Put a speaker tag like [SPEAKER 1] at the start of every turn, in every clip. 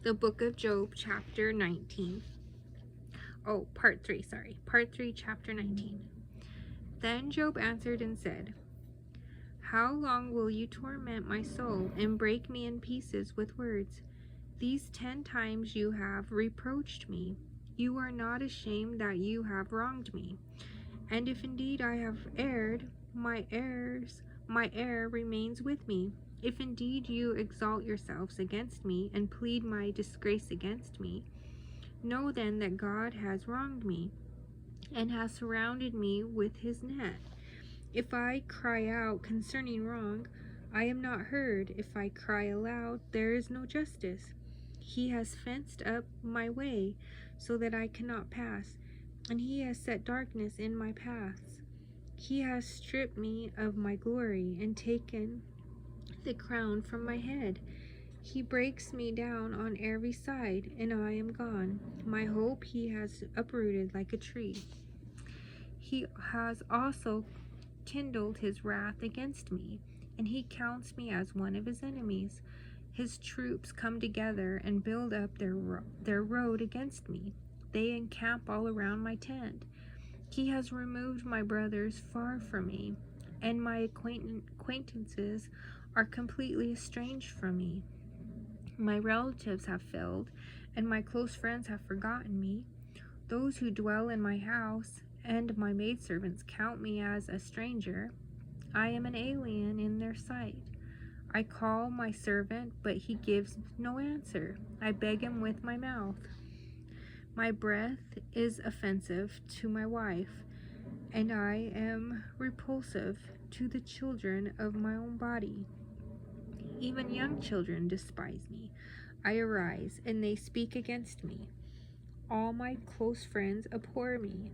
[SPEAKER 1] The book of Job, chapter 19. Part 3, Part 3, chapter 19. Then Job answered and said, How long will you torment my soul and break me in pieces with words? These 10 times you have reproached me. You are not ashamed that you have wronged me. And if indeed I have erred, my error remains with me. If indeed you exalt yourselves against me and plead my disgrace against me, know then that God has wronged me and has surrounded me with his net. If I cry out concerning wrong, I am not heard. If I cry aloud, there is no justice. He has fenced up my way so that I cannot pass, and he has set darkness in my paths. He has stripped me of my glory and taken the crown from my head. He breaks me down on every side, and I am gone. My hope he has uprooted like a tree. He has also kindled his wrath against me, and he counts me as one of his enemies. His troops come together and build up their road against me. They encamp all around my tent. He has removed my brothers far from me, and my acquaintances are completely estranged from me. My relatives have failed, and my close friends have forgotten me. Those who dwell in my house and my maidservants count me as a stranger. I am an alien in their sight. I call my servant, but he gives no answer. I beg him with my mouth. My breath is offensive to my wife, and I am repulsive to the children of my own body. Even young children despise me. I arise, and they speak against me. All my close friends abhor me,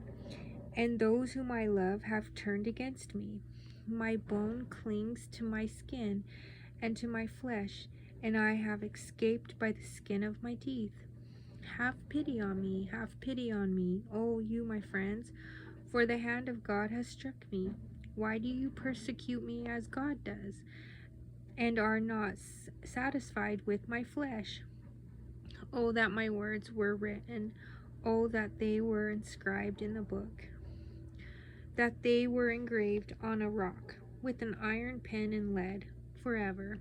[SPEAKER 1] and those whom I love have turned against me. My bone clings to my skin and to my flesh, and I have escaped by the skin of my teeth. Have pity on me, O you my friends, for the hand of God has struck me. Why do you persecute me as God does, and are not satisfied with my flesh? Oh, that my words were written, oh, that they were inscribed in the book, that they were engraved on a rock, with an iron pen and lead, forever.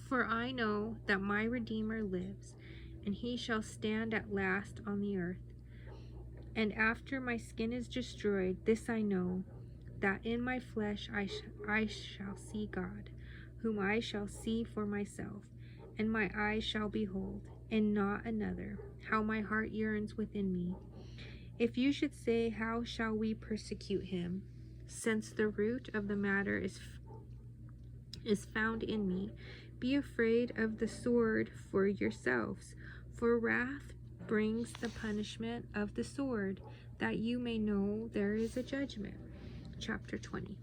[SPEAKER 1] For I know that my Redeemer lives, and he shall stand at last on the earth. And after my skin is destroyed, this I know, that in my flesh I shall see God, whom I shall see for myself, and my eyes shall behold, and not another, how my heart yearns within me. If you should say, how shall we persecute him? Since the root of the matter is found in me, be afraid of the sword for yourselves, for wrath brings the punishment of the sword, that you may know there is a judgment. Chapter 20.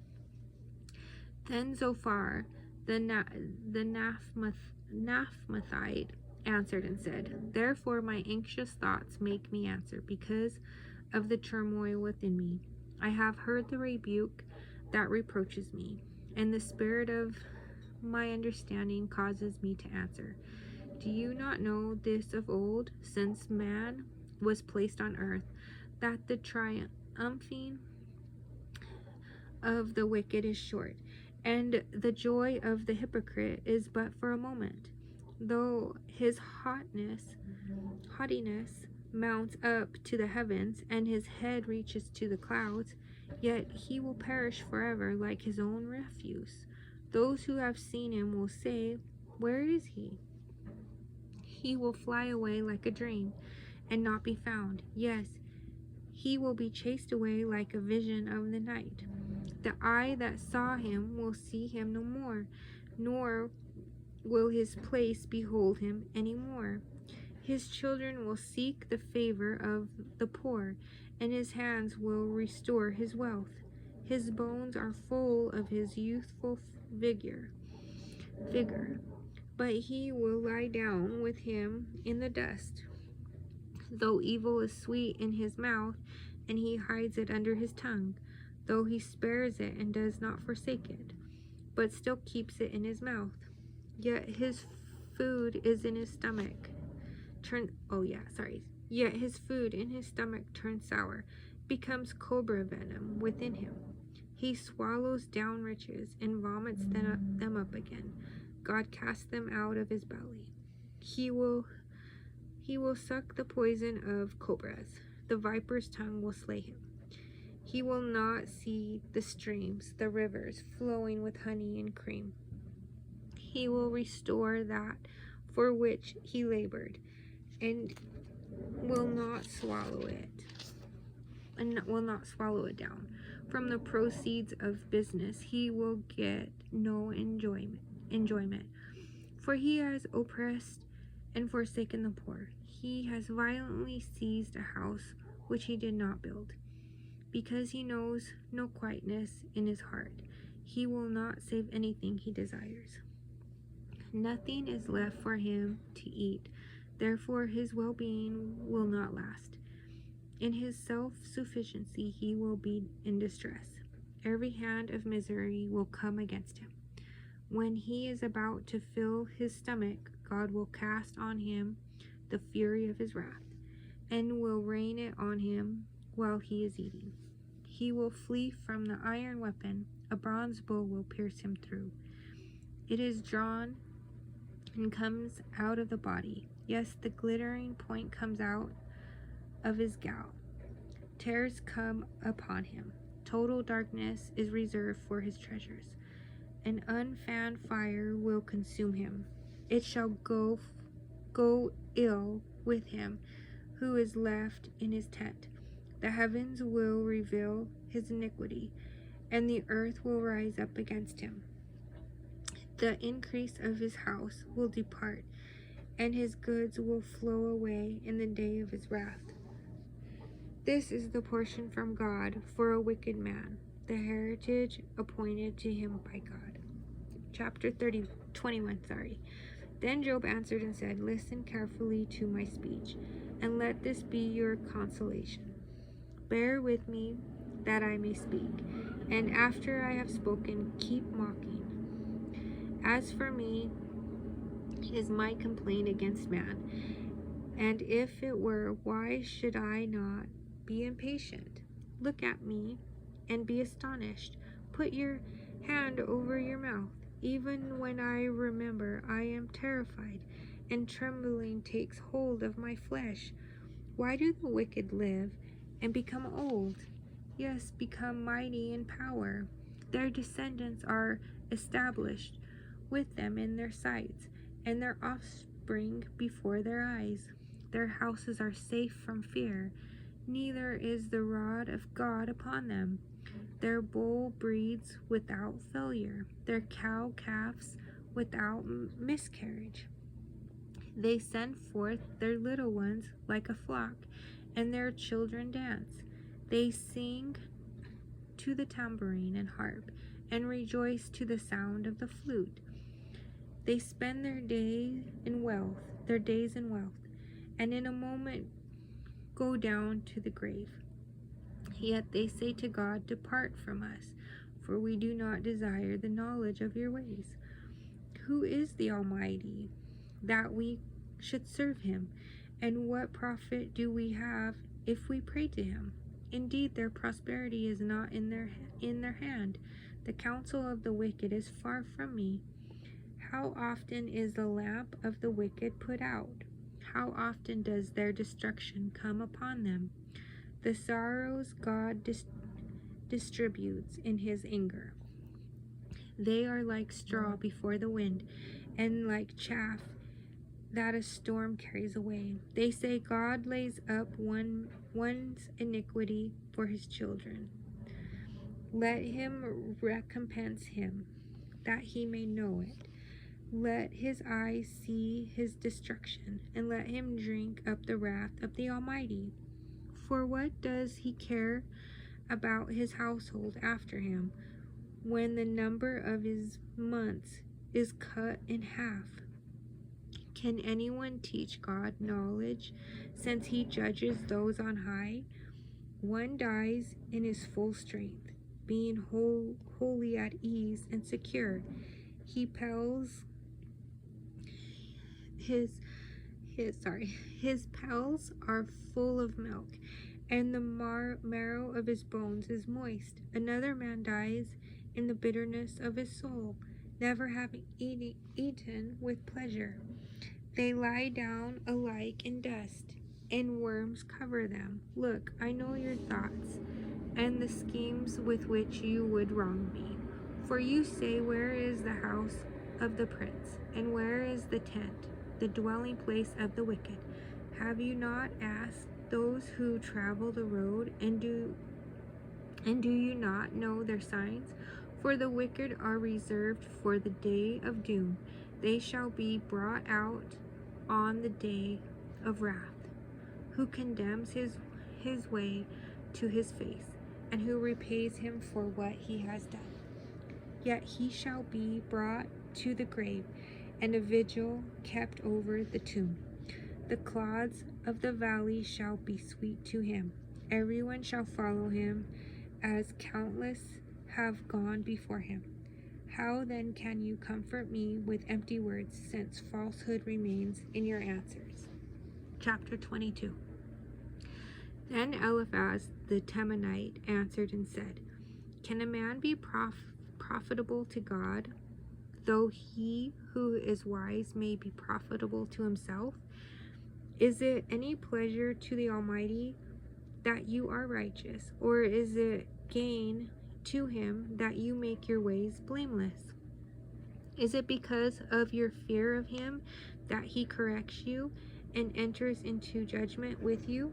[SPEAKER 1] Then Zophar, the Naphmathite, answered and said, Therefore my anxious thoughts make me answer, because of the turmoil within me. I have heard the rebuke that reproaches me, and the spirit of my understanding causes me to answer. Do you not know this of old, since man was placed on earth, that the triumphing of the wicked is short, and the joy of the hypocrite is but for a moment? Though his haughtiness mounts up to the heavens, and his head reaches to the clouds, yet he will perish forever like his own refuse. Those who have seen him will say, Where is he? He will fly away like a dream, and not be found. Yes, he will be chased away like a vision of the night. The eye that saw him will see him no more, nor will his place behold him any more. His children will seek the favor of the poor, and his hands will restore his wealth. His bones are full of his youthful vigor, but he will lie down with him in the dust. Though evil is sweet in his mouth, and he hides it under his tongue, though he spares it and does not forsake it, but still keeps it in his mouth, yet his food is in his stomach, Yet his food in his stomach turns sour, becomes cobra venom within him. He swallows down riches and vomits them up again. God casts them out of his belly. He will suck the poison of cobras. The viper's tongue will slay him. He will not see the streams, the rivers flowing with honey and cream. He will restore that for which he labored, and will not swallow it down. From the proceeds of business he will get no enjoyment. For he has oppressed and forsaken the poor. He has violently seized a house which he did not build. Because he knows no quietness in his heart, he will not save anything he desires. Nothing is left for him to eat, therefore his well-being will not last. In his self-sufficiency he will be in distress. Every hand of misery will come against him. When he is about to fill his stomach, God will cast on him the fury of his wrath, and will rain it on him while he is eating. He will flee from the iron weapon. A bronze bow will pierce him through. It is drawn and comes out of the body. Yes, the glittering point comes out of his gout. Tears come upon him. Total darkness is reserved for his treasures. An unfanned fire will consume him. It shall go ill with him who is left in his tent. The heavens will reveal his iniquity, and the earth will rise up against him. The increase of his house will depart, and his goods will flow away in the day of his wrath. This is the portion from God for a wicked man, the heritage appointed to him by God. Chapter 21. Then Job answered and said, Listen carefully to my speech, and let this be your consolation. Bear with me that I may speak, and after I have spoken, keep mocking. As for me, is my complaint against man, and if it were, why should I not be impatient? Look at me and be astonished. Put your hand over your mouth. Even when I remember, I am terrified, and trembling takes hold of my flesh. Why do the wicked live and become old? Yes, become mighty in power. Their descendants are established with them in their sights, and their offspring before their eyes. Their houses are safe from fear, neither is the rod of God upon them. Their bull breeds without failure, their cow calves without miscarriage. They send forth their little ones like a flock, and their children dance. They sing to the tambourine and harp, and rejoice to the sound of the flute. They spend their days in wealth, and in a moment go down to the grave. Yet they say to God, Depart from us, for we do not desire the knowledge of your ways. Who is the Almighty, that we should serve him? And what profit do we have if we pray to him? Indeed, their prosperity is not in their hand. The counsel of the wicked is far from me. How often is the lamp of the wicked put out? How often does their destruction come upon them? The sorrows God distributes in his anger. They are like straw before the wind, and like chaff that a storm carries away. They say God lays up one's iniquity for his children. Let him recompense him, that he may know it. Let his eyes see his destruction, and let him drink up the wrath of the Almighty. For what does he care about his household after him, when the number of his months is cut in half? Can anyone teach God knowledge, since he judges those on high? One dies in his full strength, being wholly at ease and secure. He pells his pals are full of milk, and the marrow of his bones is moist. Another man dies in the bitterness of his soul, never having eaten with pleasure. They lie down alike in dust, and worms cover them. Look, I know your thoughts, and the schemes with which you would wrong me. For you say, where is the house of the prince, and where is the tent, the dwelling place of the wicked? Have you not asked those who travel the road, and do you not know their signs? For the wicked are reserved for the day of doom. They shall be brought out on the day of wrath. Who condemns his way to his face, and who repays him for what he has done? Yet he shall be brought to the grave, and a vigil kept over the tomb. The clods of the valley shall be sweet to him. Everyone shall follow him, as countless have gone before him. How then can you comfort me with empty words, since falsehood remains in your answers? Chapter 22. Then Eliphaz the Temanite answered and said, Can a man be profitable to God, though he who is wise may be profitable to himself? Is it any pleasure to the Almighty that you are righteous, or is it gain to him that you make your ways blameless? Is it because of your fear of him that he corrects you and enters into judgment with you?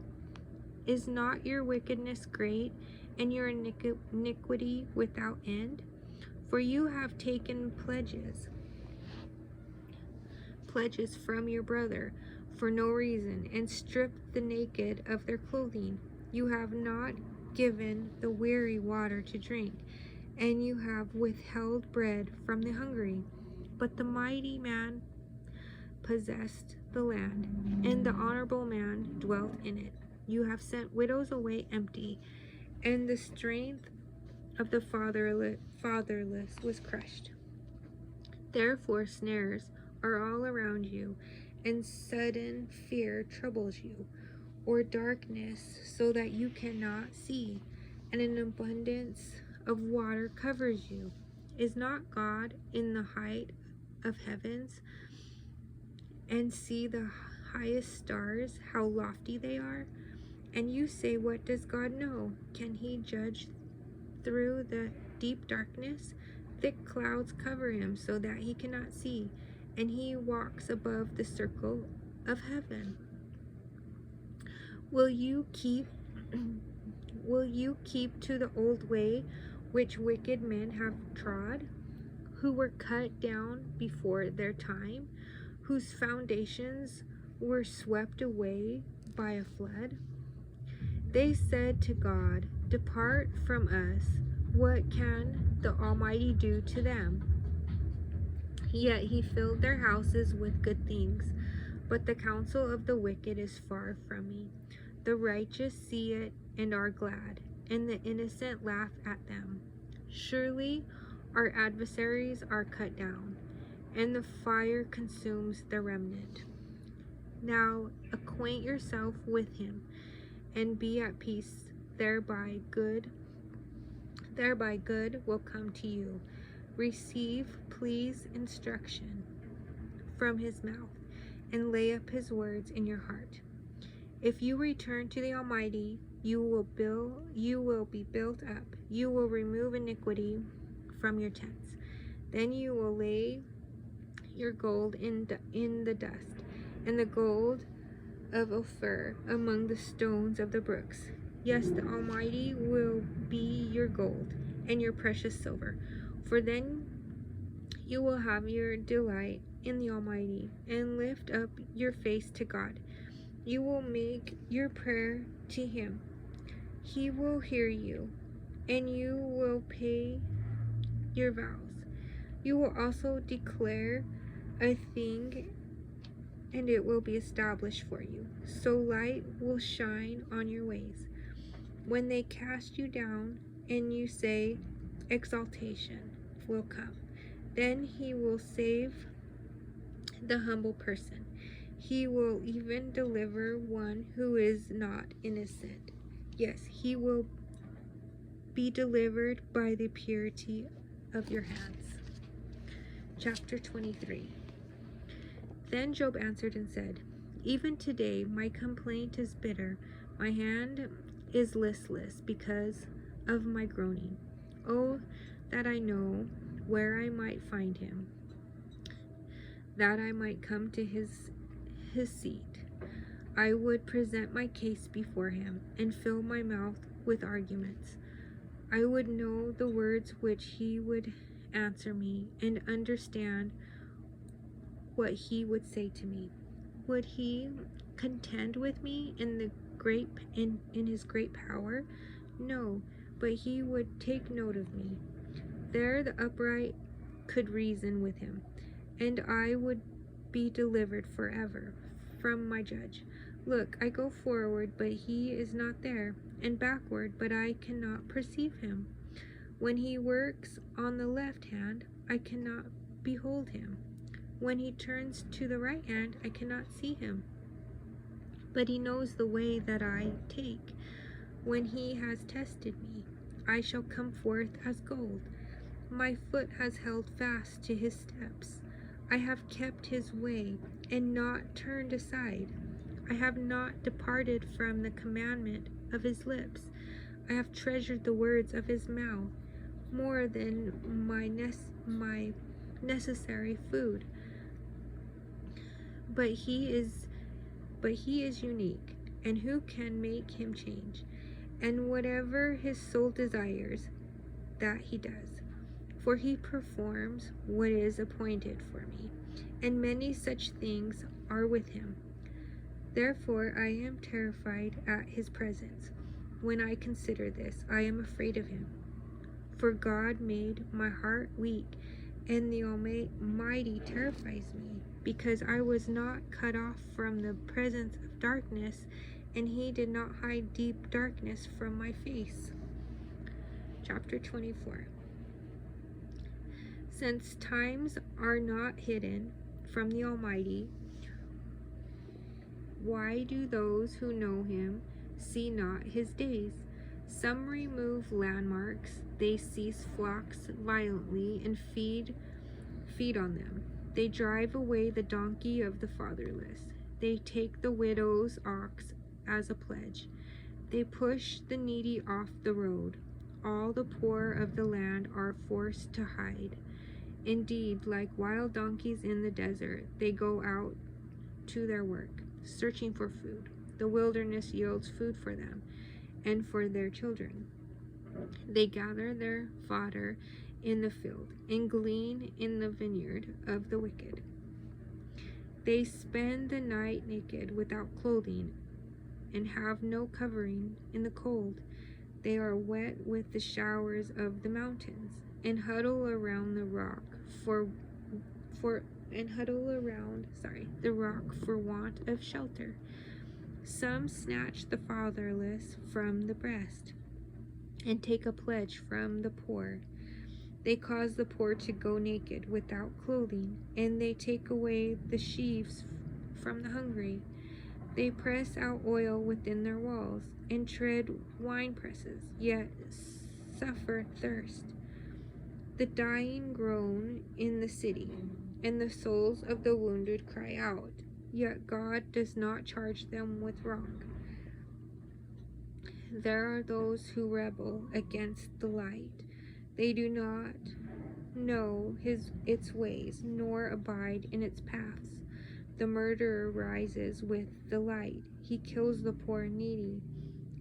[SPEAKER 1] Is not your wickedness great, and your iniquity without end? For you have taken pledges from your brother for no reason, and stripped the naked of their clothing. You have not given the weary water to drink, and you have withheld bread from the hungry. But the mighty man possessed the land, and the honorable man dwelt in it. You have sent widows away empty, and the strength of the fatherless was crushed. Therefore snares are all around you, and sudden fear troubles you, or darkness, so that you cannot see, and an abundance of water covers you. Is not God in the height of heavens? And see the highest stars, how lofty they are? And you say, what does God know? Can he judge through the deep darkness? Thick clouds cover him so that he cannot see, and he walks above the circle of heaven. Will you keep to the old way which wicked men have trod, who were cut down before their time, whose foundations were swept away by a flood? They said to God, Depart from us. What can the Almighty do to them? Yet he filled their houses with good things. But the counsel of the wicked is far from me. The righteous see it and are glad, and the innocent laugh at them. Surely our adversaries are cut down, and the fire consumes the remnant. Now acquaint yourself with him, and be at peace. Thereby good will come to you. Receive, please, instruction from his mouth, and lay up his words in your heart. If you return to the Almighty, you will be built up. You will remove iniquity from your tents. Then you will lay your gold in the dust, and the gold of Ophir among the stones of the brooks. Yes, the Almighty will be your gold and your precious silver. For then you will have your delight in the Almighty, and lift up your face to God. You will make your prayer to him. He will hear you, and you will pay your vows. You will also declare a thing, and it will be established for you. So light will shine on your ways. When they cast you down, and you say, exaltation will come, then he will save the humble person. He will even deliver one who is not innocent. Yes, he will be delivered by the purity of your hands. Chapter 23. Then Job answered and said, Even today my complaint is bitter, my hand is listless because of my groaning. Oh, that I know where I might find him, that I might come to his seat. I would present my case before him and fill my mouth with arguments. I would know the words which he would answer me and understand what he would say to me. Would he contend with me in his great power? No, but he would take note of me. There the upright could reason with him, and I would be delivered forever from my judge. Look, I go forward, but he is not there, and backward, but I cannot perceive him. When he works on the left hand, I cannot behold him. When he turns to the right hand, I cannot see him. But he knows the way that I take. When he has tested me, I shall come forth as gold. My foot has held fast to his steps. I have kept his way and not turned aside. I have not departed from the commandment of his lips. I have treasured the words of his mouth more than my necessary food. But he is unique, and who can make him change? And whatever his soul desires, that he does. For he performs what is appointed for me, and many such things are with him. Therefore I am terrified at his presence. When I consider this, I am afraid of him. For God made my heart weak, and the Almighty terrifies me, because I was not cut off from the presence of darkness, and he did not hide deep darkness from my face. Chapter 24. Since times are not hidden from the Almighty, why do those who know him see not his days? Some remove landmarks, they seize flocks violently and feed on them. They drive away the donkey of the fatherless. They take the widow's ox as a pledge. They push the needy off the road. All the poor of the land are forced to hide. Indeed, like wild donkeys in the desert, they go out to their work, searching for food. The wilderness yields food for them and for their children. They gather their fodder in the field and glean in the vineyard of the wicked. They spend the night naked without clothing and have no covering in the cold. They are wet with the showers of the mountains and huddle around the rock the rock for want of shelter. Some snatch the fatherless from the breast and take a pledge from the poor. They cause the poor to go naked without clothing, and they take away the sheaves from the hungry. They press out oil within their walls and tread wine presses, yet suffer thirst. The dying groan in the city, and the souls of the wounded cry out, yet God does not charge them with wrong. There are those who rebel against the light. They do not know its ways, nor abide in its paths. The murderer rises with the light. He kills the poor and needy,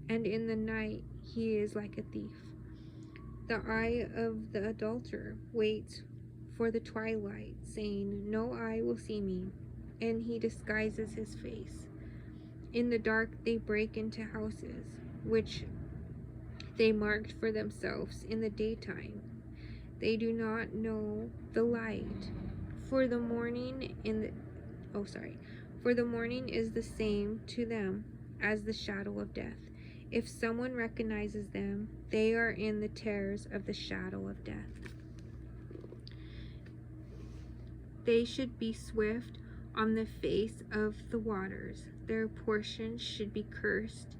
[SPEAKER 1] and in the night he is like a thief. The eye of the adulterer waits for the twilight, saying, No eye will see me, and he disguises his face. In the dark they break into houses, which they marked for themselves in the daytime. They do not know the light, for the morning is the same to them as the shadow of death. If someone recognizes them, they are in the terrors of the shadow of death. They should be swift on the face of the waters. Their portion should be cursed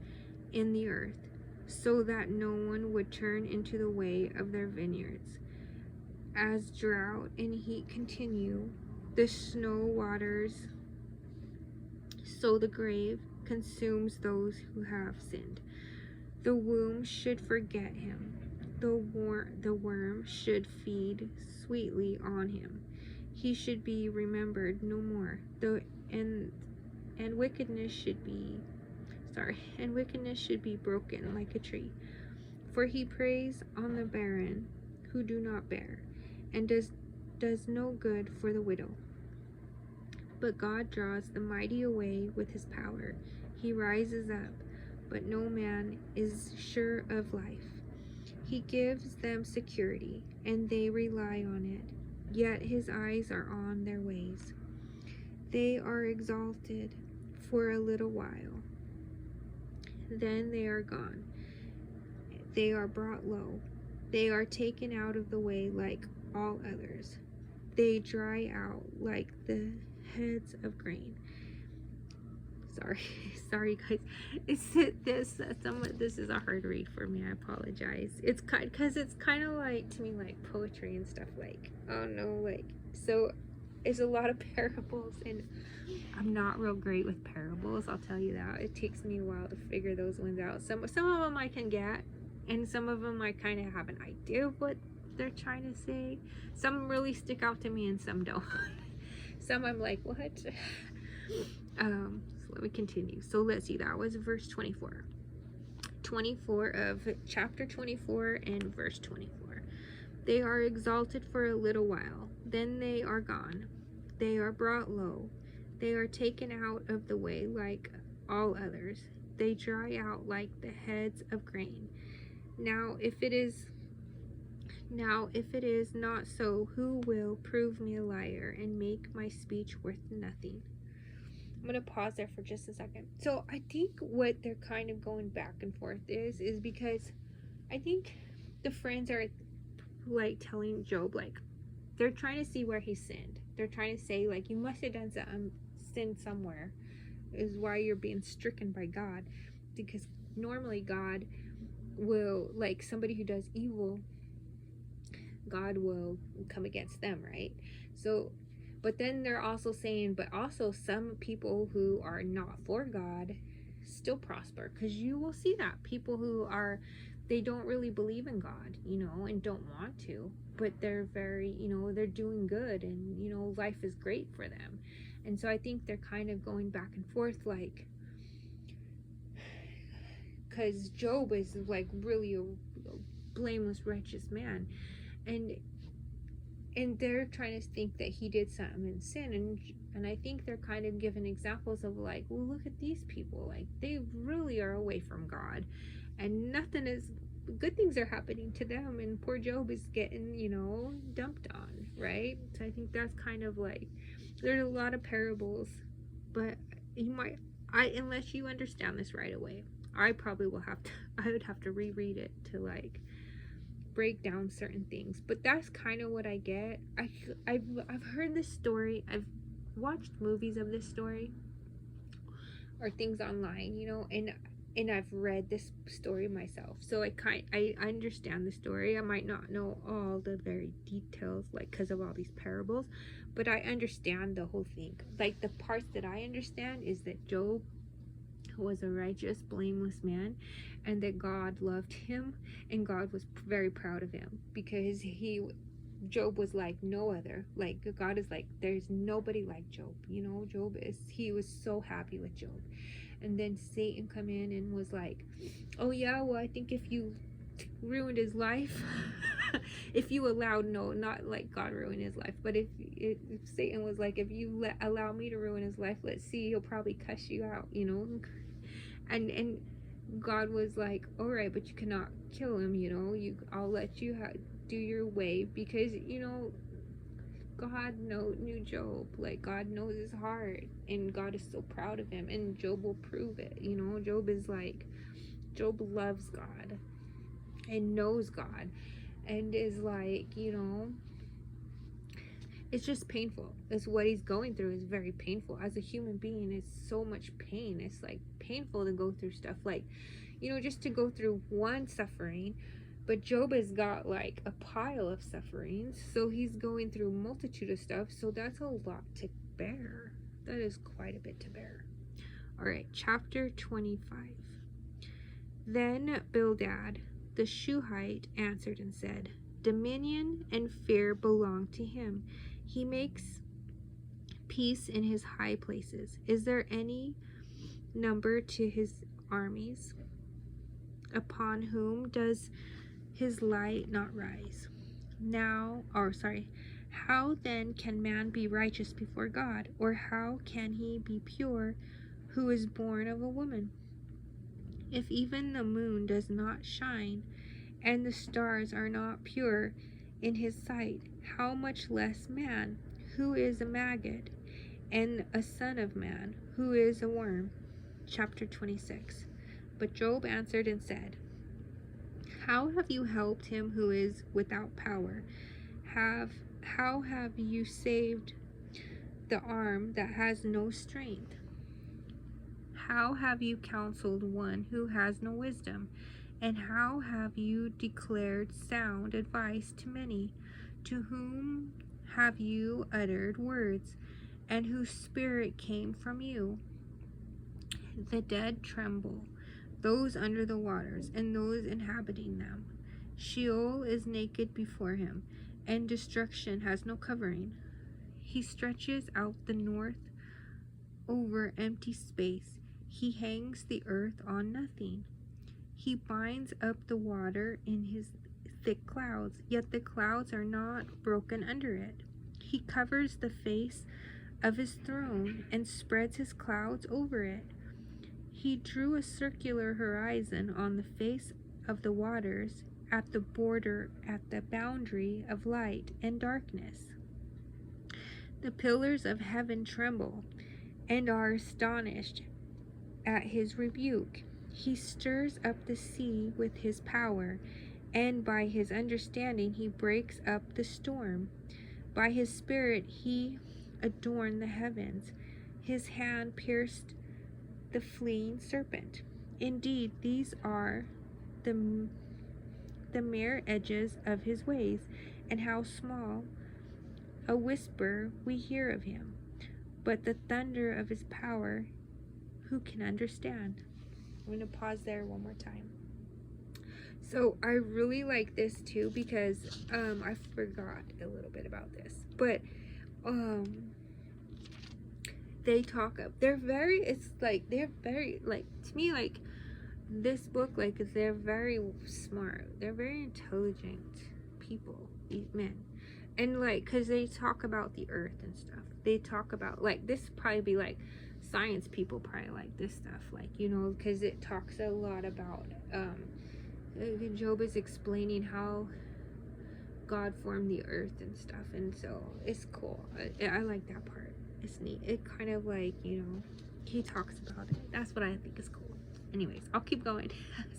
[SPEAKER 1] in the earth, so that no one would turn into the way of their vineyards. As drought and heat continue, the snow waters, so the grave consumes those who have sinned. The womb should forget him. The worm should feed sweetly on him. He should be remembered no more. And wickedness should be broken like a tree. For he preys on the barren who do not bear, and does no good for the widow. But God draws the mighty away with his power. He rises up, but no man is sure of life. He gives them security, and they rely on it. Yet his eyes are on their ways. They are exalted for a little while. Then they are gone. They are brought low. They are taken out of the way like all others. They dry out like the heads of grain. Sorry guys. Some of this is a hard read for me. I apologize. It's because it's kind of like, to me, like poetry and stuff. Like, oh no, like, so it's a lot of parables, and I'm not real great with parables. I'll tell you that. It takes me a while to figure those ones out. Some of them I can get, and some of them I kind of have an idea of what they're trying to say. Some really stick out to me, and some don't. Some I'm like, what? So let me continue. So let's see, that was verse 24 of chapter 24 and verse 24. They are exalted for a little while, then they are gone. They are brought low. They are taken out of the way like all others. They dry out like the heads of grain. Now if it is not so, who will prove me a liar and make my speech worth nothing? I'm going to pause there for just a second. So I think what they're kind of going back and forth is because I think the friends are like telling Job, like, they're trying to see where he sinned. They're trying to say, like, you must have done some sin somewhere, is why you're being stricken by God. Because normally God will, like, somebody who does evil, God will come against them, right? So, but then they're also saying, but also some people who are not for God still prosper, because you will see that people who are, they don't really believe in God, and don't want to, but they're very, they're doing good, and life is great for them. And so I think they're kind of going back and forth, like, because Job is like really a blameless, righteous man, and they're trying to think that he did something in sin, and I think they're kind of giving examples of, like, well, look at these people, like, they really are away from God, and good things are happening to them, and poor Job is getting, dumped on, right? So I think that's kind of like, there's a lot of parables, but unless you understand this right away, I would have to reread it to, like, break down certain things. But that's kind of what I get. I've heard this story. I've watched movies of this story or things online, and I've read this story myself. So I understand the story. I might not know all the very details, like, because of all these parables, but I understand the whole thing. Like, the parts that I understand is that Job was a righteous, blameless man, and that God loved him, and God was very proud of him, because Job was like no other. Like, God is like, there's nobody like Job. He was so happy with Job. And then Satan come in and was like, oh yeah, well, I think if you ruined his life, if you allowed, no, not like God ruined his life, but if Satan was like, if you allow me to ruin his life, let's see, he'll probably cuss you out, and God was like, all right, but you cannot kill him, I'll let you do your way, because God knew Job. Like, God knows his heart, and God is so proud of him, and Job will prove it. Job loves God and knows God, and is like, It's just painful. It's what he's going through is very painful. As a human being, it's so much pain. It's like painful to go through stuff like, just to go through one suffering. But Job has got like a pile of sufferings, so he's going through a multitude of stuff. So that's a lot to bear. That is quite a bit to bear. All right, chapter 25. Then Bildad the Shuhite answered and said, dominion and fear belong to him. He makes peace in his high places. Is there any number to his armies? Upon whom does his light not rise? How then can man be righteous before God? Or how can he be pure who is born of a woman? If even the moon does not shine, and the stars are not pure in his sight, how much less man, who is a maggot, and a son of man, who is a worm? Chapter 26. But Job answered and said, how have you helped him who is without power? How have you saved the arm that has no strength? How have you counseled one who has no wisdom? And how have you declared sound advice to many? To whom have you uttered words, and whose spirit came from you? The dead tremble, those under the waters, and those inhabiting them. Sheol is naked before him, and destruction has no covering. He stretches out the north over empty space. He hangs the earth on nothing. He binds up the water in his thick clouds, yet the clouds are not broken under it. He covers the face of his throne and spreads his clouds over it. He drew a circular horizon on the face of the waters, at the boundary of light and darkness. The pillars of heaven tremble and are astonished at his rebuke. He stirs up the sea with his power, and by his understanding he breaks up the storm. By his spirit he adorned the heavens. His hand pierced the fleeing serpent. Indeed, these are the mere edges of his ways, and how small a whisper we hear of him. But the thunder of his power, who can understand? I'm going to pause there one more time. So I really like this too because I forgot a little bit about this. But they're very to me, like, this book, like, they're very smart. They're very intelligent people, these men. And like, because they talk about the earth and stuff. They talk about, like, this probably be like science people probably like this stuff, like, because it talks a lot about Job is explaining how God formed the earth and stuff, and so it's cool. I like that part. It's neat. It kind of like, he talks about it. That's what I think is cool. Anyways, I'll keep going.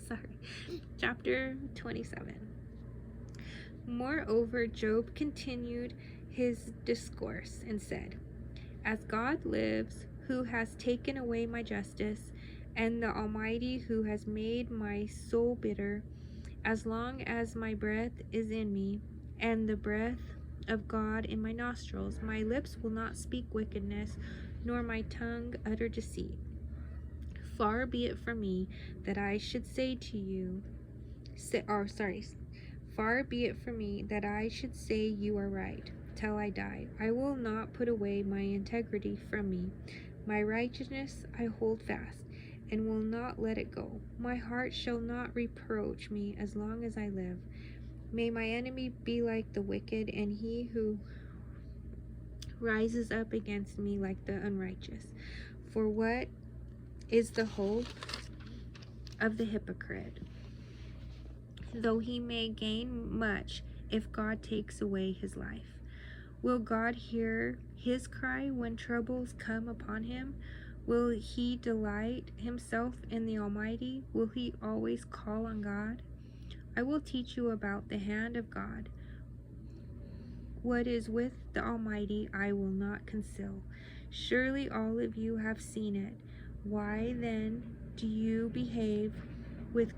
[SPEAKER 1] Sorry. Chapter 27. Moreover, Job continued his discourse and said, as God lives, who has taken away my justice, and the Almighty who has made my soul bitter, as long as my breath is in me, and the breath of God in my nostrils, my lips will not speak wickedness, nor my tongue utter deceit. Far be it from me that I should say to you, far be it from me that I should say you are right, till I die. I will not put away my integrity from me. My righteousness I hold fast, and will not let it go. My heart shall not reproach me as long as I live. May my enemy be like the wicked, and he who rises up against me like the unrighteous. For what is the hope of the hypocrite, though he may gain much if God takes away his life? Will God hear his cry when troubles come upon him? Will he delight himself in the Almighty? Will he always call on God? I will teach you about the hand of God. What is with the Almighty I will not conceal. Surely all of you have seen it. Why then do you behave with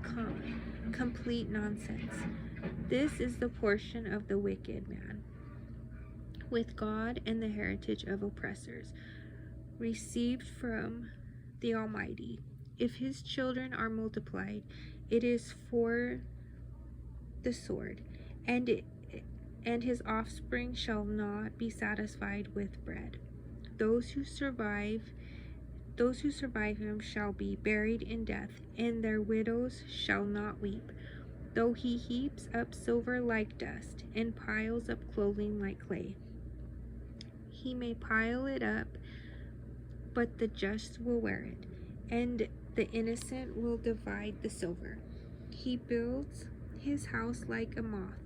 [SPEAKER 1] complete nonsense? This is the portion of the wicked man with God and the heritage of oppressors, received from the Almighty. If his children are multiplied, it is for the sword, and his offspring shall not be satisfied with bread. Those who survive him shall be buried in death, and their widows shall not weep. Though he heaps up silver like dust, and piles up clothing like clay, he may pile it up, but the just will wear it, and the innocent will divide the silver. He builds his house like a moth,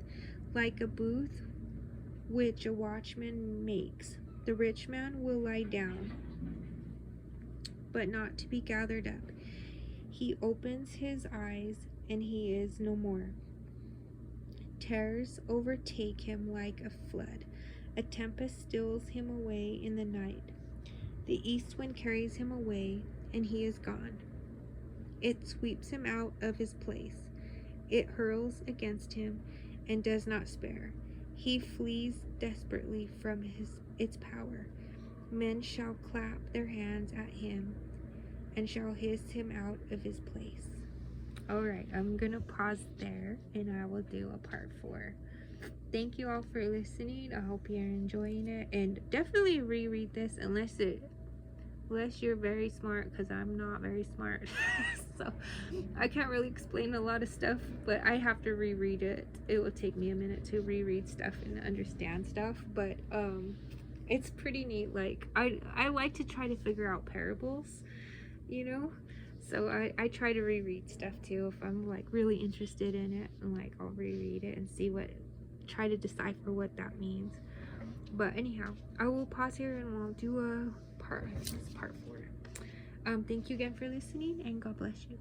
[SPEAKER 1] like a booth which a watchman makes. The rich man will lie down, but not to be gathered up. He opens his eyes, and he is no more. Terrors overtake him like a flood. A tempest steals him away in the night. The east wind carries him away, and he is gone. It sweeps him out of his place. It hurls against him and does not spare. He flees desperately from its power. Men shall clap their hands at him and shall hiss him out of his place. Alright, I'm gonna pause there and I will do a part 4. Thank you all for listening. I hope you're enjoying it, and definitely reread this unless you're very smart, because I'm not very smart. So I can't really explain a lot of stuff, but I have to reread it. It will take me a minute to reread stuff and understand stuff, but it's pretty neat. Like I like to try to figure out parables, you know, so I try to reread stuff too if I'm like really interested in it, and like I'll reread it and try to decipher what that means. But anyhow, I will pause here and we'll do a part 4. Thank you again for listening, and God bless you.